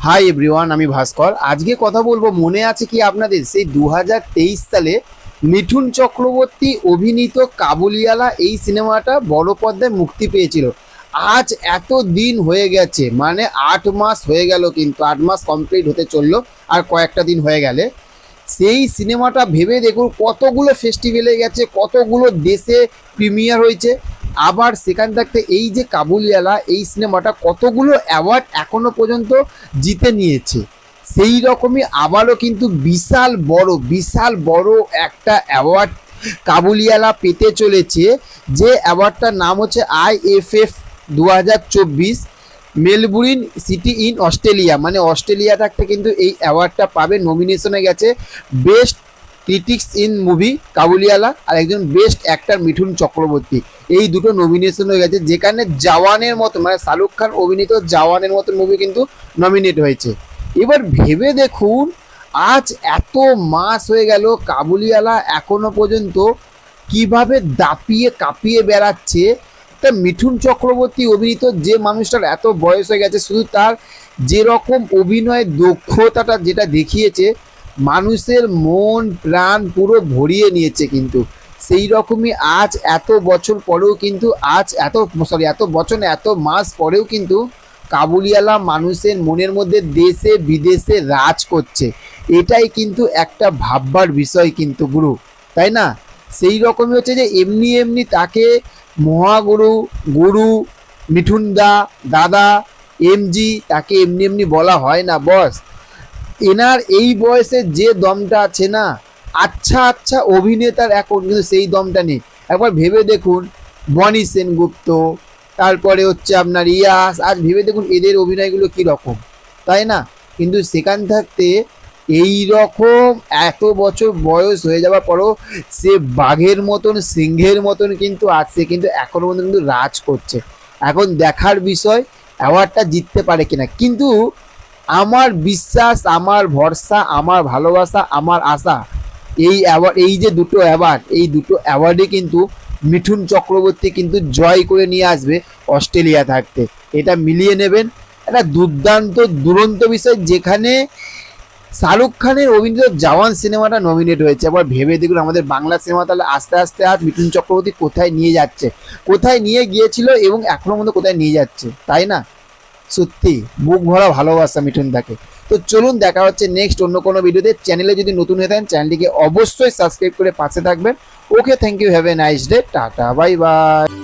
Hi everyone, আমি ভাস্কর। আজকে কথা বলবো, মনে আছে কি আপনাদের সেই 2023 সালে মিঠুন চক্রবর্তী অভিনীত কাবুলিওয়ালা এই সিনেমাটা বড় পর্দায় মুক্তি পেয়েছিল। আজ এত দিন হয়ে গেছে, মানে 8 মাস হয়ে গেল, কিন্তু 8 মাস কমপ্লিট হতে চললো আর কয়েকটা দিন হয়ে গেলে। সেই সিনেমাটা ভেবে দেখুন কতগুলো ফেস্টিভ্যালে গেছে, কতগুলো দেশে প্রিমিয়ার হয়েছে। আবার সেখান থাকতে এই যে কাবুলিওয়ালা এই সিনেমাটা কতগুলো অ্যাওয়ার্ড এখনো পর্যন্ত জিতে নিয়েছে। সেই রকমই আবারও কিন্তু বিশাল বড় একটা অ্যাওয়ার্ড কাবুলিওয়ালা পেতে চলেছে, যে অ্যাওয়ার্ডটার নাম হচ্ছে IFF 2024 Melbourne city in Australia. মানে অস্ট্রেলিয়া থাকতে কিন্তু এই অ্যাওয়ার্ডটা পাবে। নমিনেশনে গেছে best critics in movie Kabuliwala আর একজন বেস্ট অ্যাক্টর মিঠুন চক্রবর্তী, এই দুটো নমিনেশন হয়ে গেছে। যেখানে জওয়ানের মতো, মানে শাহরুখ খান অভিনীত জওয়ানের মতো মুভি কিন্তু নমিনেট হয়েছে। এবার ভেবে দেখুন, আজ এত মাস হয়ে গেল, কাবুলিওয়ালা এখনো পর্যন্ত কিভাবে দাপিয়ে কাঁপিয়ে বেড়াচ্ছে। তা মিঠুন চক্রবর্তী অভিনীত যে মানুষটার এত বয়স হয়ে গেছে, শুধু তার যেরকম অভিনয়ের দক্ষতাটা যেটা দেখিয়েছে, মানুষের মন প্রাণ পুরো ভরিয়ে নিয়েছে। কিন্তু সেই রকমই আজ এত বছর পরেও কিন্তু এত বছর এত মাস পরেও কিন্তু কাবুলিওয়ালা মানুষের মনের মধ্যে দেশে বিদেশে রাজ করছে। এটাই কিন্তু একটা ভাববার বিষয় কিন্তু গুরু, তাই না? সেই রকমই হচ্ছে যে এমনি তাকে মহাগুরু, গুরু, মিঠুন দাদা, MG তাকে এমনি বলা হয় না বস। এনার এই বয়সে যে দমটা আছে না, আচ্ছা অভিনেতার এখন কিন্তু সেই দমটা নেই। একবার ভেবে দেখুন, বনি সেনগুপ্ত, তারপরে হচ্ছে আপনার ইয়াস, আজ ভেবে দেখুন এদের অভিনয়গুলো কীরকম, তাই না? কিন্তু সেখান থাকতে এই রকম এত বছর বয়স হয়ে যাওয়ার পরও সে বাঘের মতন, সিংহের মতন কিন্তু আছে, কিন্তু এখনো পর্যন্ত কিন্তু রাজ করছে। এখন দেখার বিষয় অ্যাওয়ার্ডটা জিততে পারে কিনা। কিন্তু আমার বিশ্বাস, আমার ভরসা, আমার ভালোবাসা, আমার আশা, এই যে দুটো অ্যাওয়ার্ডে কিন্তু মিঠুন চক্রবর্তী কিন্তু জয় করে নিয়ে আসবে অস্ট্রেলিয়া থাকতে। এটা মিলিয়ে নেবেন। একটা দুরন্ত বিষয়, যেখানে শাহরুখ খানের অভিনীত জওয়ান সিনেমাটা নমিনেট হয়েছে। আবার ভেবে দেখুন আমাদের বাংলা সিনেমা তাহলে আস্তে আস্তে আজ মিঠুন চক্রবর্তী কোথায় নিয়ে যাচ্ছে, কোথায় নিয়ে গিয়েছিল এবং এখনো মধ্যে কোথায় নিয়ে যাচ্ছে, তাই না? সত্যি বুক ভরা ভালোবাসা মিঠুন দাকে। তো চলুন, দেখা হচ্ছে নেক্সট অন্য কোনো ভিডিওতে। চ্যানেলে যদি নতুন হয়ে থাকেন চ্যানেলটিকে অবশ্যই সাবস্ক্রাইব করে পাশে থাকবেন। Okay, thank you, have a nice day, tata, bye by.